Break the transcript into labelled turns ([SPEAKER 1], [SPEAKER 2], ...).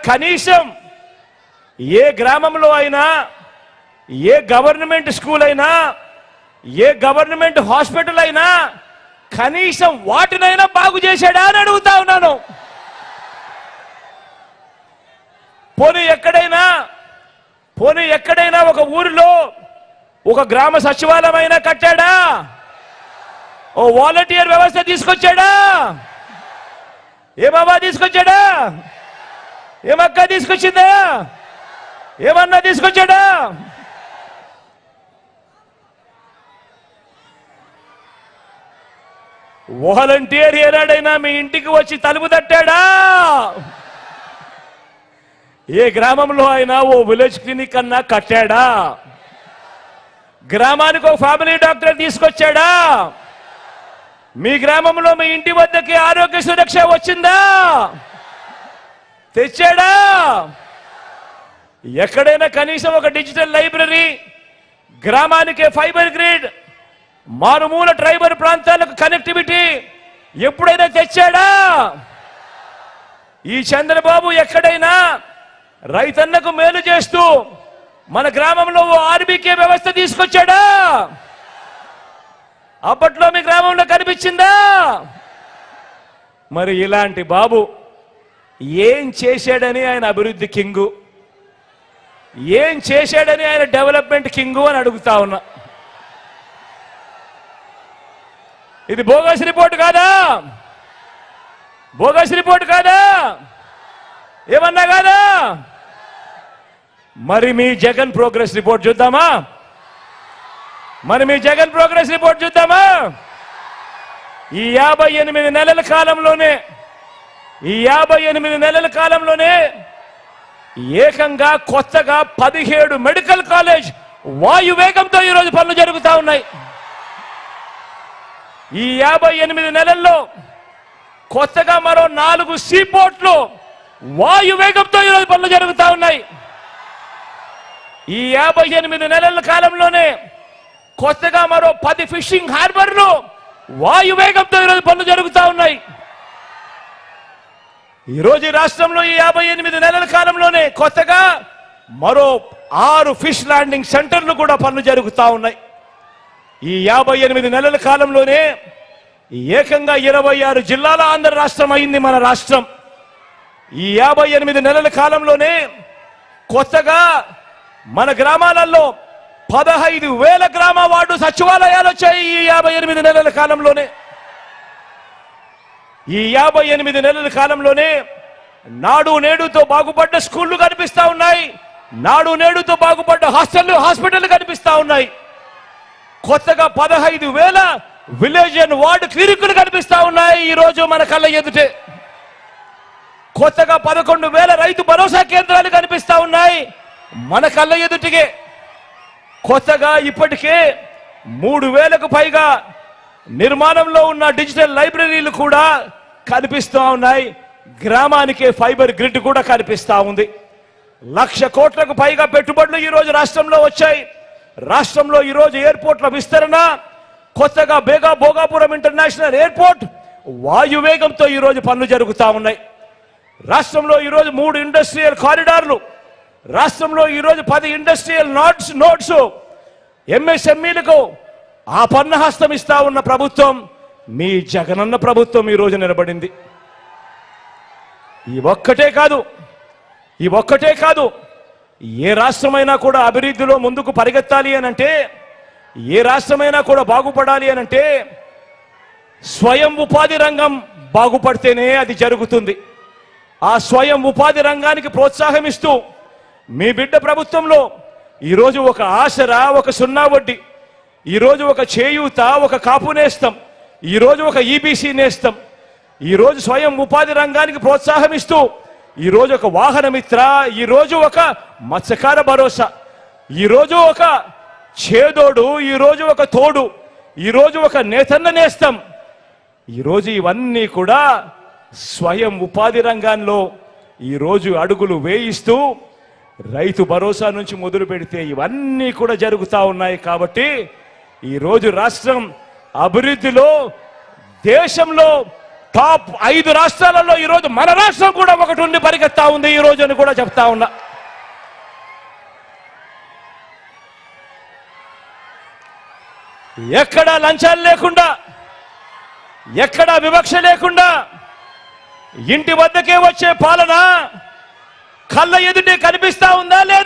[SPEAKER 1] కనీసం ఏ గ్రామంలో అయినా, ఏ గవర్నమెంట్ స్కూల్ అయినా, ఏ గవర్నమెంట్ హాస్పిటల్ అయినా కనీసం వాటినైనా బాగు చేశాడా అని అడుగుతా ఉన్నాను. పోనీ ఎక్కడైనా ఒక ఊరిలో ఒక గ్రామ సచివాలయం అయినా కట్టాడా? ఓ వాలంటీర్ వ్యవస్థ తీసుకొచ్చాడా? ఏ బాబా తీసుకొచ్చాడా? ఏమక్క తీసుకొచ్చిందా? ఏమన్నా తీసుకొచ్చాడా? వాలంటీర్ ఏనాడైనా మీ ఇంటికి వచ్చి తలుపు తట్టాడా? ఏ గ్రామంలో అయినా ఓ విలేజ్ క్లినిక్ అన్నా కట్టాడా? గ్రామానికి ఒక ఫ్యామిలీ డాక్టర్ తీసుకొచ్చాడా? మీ గ్రామంలో మీ ఇంటి వద్దకి ఆరోగ్య సురక్ష వచ్చిందా? తెచ్చాడా? ఎక్కడైనా కనీసం ఒక డిజిటల్ లైబ్రరీ, గ్రామానికి ఫైబర్ గ్రిడ్, మారుమూల ట్రైబల్ ప్రాంతాలకు కనెక్టివిటీ ఎప్పుడైనా తెచ్చాడా? ఈ చంద్రబాబు ఎక్కడైనా రైతన్నకు మేలు చేస్తూ మన గ్రామంలో ఆర్బీకే వ్యవస్థ తీసుకొచ్చాడా? అప్పట్లో మీ గ్రామంలో కనిపించిందా? మరి ఇలాంటి బాబు ఏం చేశాడని ఆయన అభివృద్ధి కింగు, ఏం చేశాడని ఆయన డెవలప్మెంట్ కింగు అని అడుగుతా ఉన్నా. ఇది బోగస్ రిపోర్ట్ కాదా? బోగస్ రిపోర్ట్ కాదా? ఏమన్నా కాదా? మరి మీ జగన్ ప్రోగ్రెస్ రిపోర్ట్ చూద్దామా? మరి మీ జగన్ ప్రోగ్రెస్ రిపోర్ట్ చూద్దామా? ఈ 58 నెలల కాలంలోనే, ఈ 58 నెలల కాలంలోనే ఏకంగా కొత్తగా 17 మెడికల్ కాలేజ్ వాయువేగంతో ఈరోజు పనులు జరుగుతూ ఉన్నాయి. ఈ 58 నెలల్లో కొత్తగా మరో 4 సీపోర్ట్లు వాయువేగంతో ఈరోజు పనులు జరుగుతూ ఉన్నాయి. ఈ 58 నెలల కాలంలోనే కొత్తగా మరో 10 ఫిషింగ్ హార్బర్లు వాయువేగంతో ఈరోజు పనులు జరుగుతూ ఉన్నాయి. ఈరోజు ఈ రాష్ట్రంలో ఈ 58 నెలల కాలంలోనే కొత్తగా మరో 6 ఫిష్ ల్యాండింగ్ సెంటర్లు కూడా పనులు జరుగుతూ ఉన్నాయి. ఈ 58 నెలల కాలంలోనే ఏకంగా 26 జిల్లాల ఆంధ్ర రాష్ట్రం అయింది మన రాష్ట్రం. ఈ 58 నెలల కాలంలోనే కొత్తగా మన గ్రామాలలో 15,000 గ్రామ వార్డు సచివాలయాలు వచ్చాయి. ఈ 58 నెలల కాలంలోనే, ఈ 58 నెలల కాలంలోనే నాడు నేడుతో బాగుపడ్డ స్కూళ్లు కనిపిస్తా ఉన్నాయి. నాడు నేడుతో బాగుపడ్డ హాస్పిటల్ కనిపిస్తా ఉన్నాయి. కొత్తగా 15,000 విలేజ్ అండ్ వార్డు క్లినిక్లు కనిపిస్తా ఉన్నాయి ఈ రోజు మన కళ్ళ ఎదుటే. కొత్తగా 11,000 రైతు భరోసా కేంద్రాలు కనిపిస్తా ఉన్నాయి మన కళ్ళ ఎదుటికే. కొత్తగా ఇప్పటికే 3,000కు పైగా నిర్మాణంలో ఉన్న డిజిటల్ లైబ్రరీలు కూడా కనిపిస్తూ ఉన్నాయి. గ్రామానికే ఫైబర్ గ్రిడ్ కూడా కనిపిస్తా ఉంది. 1,00,000 కోట్లకు పైగా పెట్టుబడులు ఈ రోజు రాష్ట్రంలో వచ్చాయి. రాష్ట్రంలో ఈరోజు ఎయిర్పోర్ట్ల విస్తరణ, కొత్తగా భోగాపురం ఇంటర్నేషనల్ ఎయిర్పోర్ట్ వాయువేగంతో ఈరోజు పనులు జరుగుతూ ఉన్నాయి. రాష్ట్రంలో ఈరోజు 3 ఇండస్ట్రియల్ కారిడార్లు, రాష్ట్రంలో ఈరోజు 10 ఇండస్ట్రియల్ నోట్స్ ఎంఎస్ఎంఈలకు ఆ పన్నహస్తం ఇస్తా ఉన్న ప్రభుత్వం మీ జగనన్న ప్రభుత్వం ఈరోజు నిలబడింది. ఈ ఒక్కటే కాదు, ఏ రాష్ట్రమైనా కూడా అభివృద్ధిలో ముందుకు పరిగెత్తాలి అనంటే, ఏ రాష్ట్రమైనా కూడా బాగుపడాలి అనంటే స్వయం ఉపాధి రంగం బాగుపడితేనే అది జరుగుతుంది. ఆ స్వయం ఉపాధి రంగానికి ప్రోత్సాహం ఇస్తూ మీ బిడ్డ ప్రభుత్వంలో ఈరోజు ఒక ఆసరా, ఒక 0 వడ్డీ, ఈరోజు ఒక చేయూత, ఒక కాపు నేస్తం, ఈరోజు ఒక ఈబీసీ నేస్తం, ఈరోజు స్వయం ఉపాధి రంగానికి ప్రోత్సాహం ఇస్తూ ఈరోజు ఒక వాహన మిత్ర, ఈరోజు ఒక మత్స్యకార భరోసా, ఈరోజు ఒక చేదోడు, ఈరోజు ఒక తోడు, ఈరోజు ఒక నేతన్న నేస్తం, ఈరోజు ఇవన్నీ కూడా స్వయం ఉపాధి రంగంలో ఈరోజు అడుగులు వేయిస్తూ రైతు భరోసా నుంచి మొదలు పెడితే ఇవన్నీ కూడా జరుగుతూ ఉన్నాయి. కాబట్టి ఈరోజు రాష్ట్రం అభివృద్ధిలో దేశంలో టాప్ 5 రాష్ట్రాలలో ఈరోజు మన రాష్ట్రం కూడా ఒకటి ఉండి పరిగెత్తా ఉంది ఈ రోజు అని కూడా చెప్తా ఉన్నా. ఎక్కడా లంచాలు లేకుండా, ఎక్కడా వివక్ష లేకుండా ఇంటి వద్దకే వచ్చే పాలన కళ్ళ ఎదుటే కనిపిస్తా ఉందా లేదా?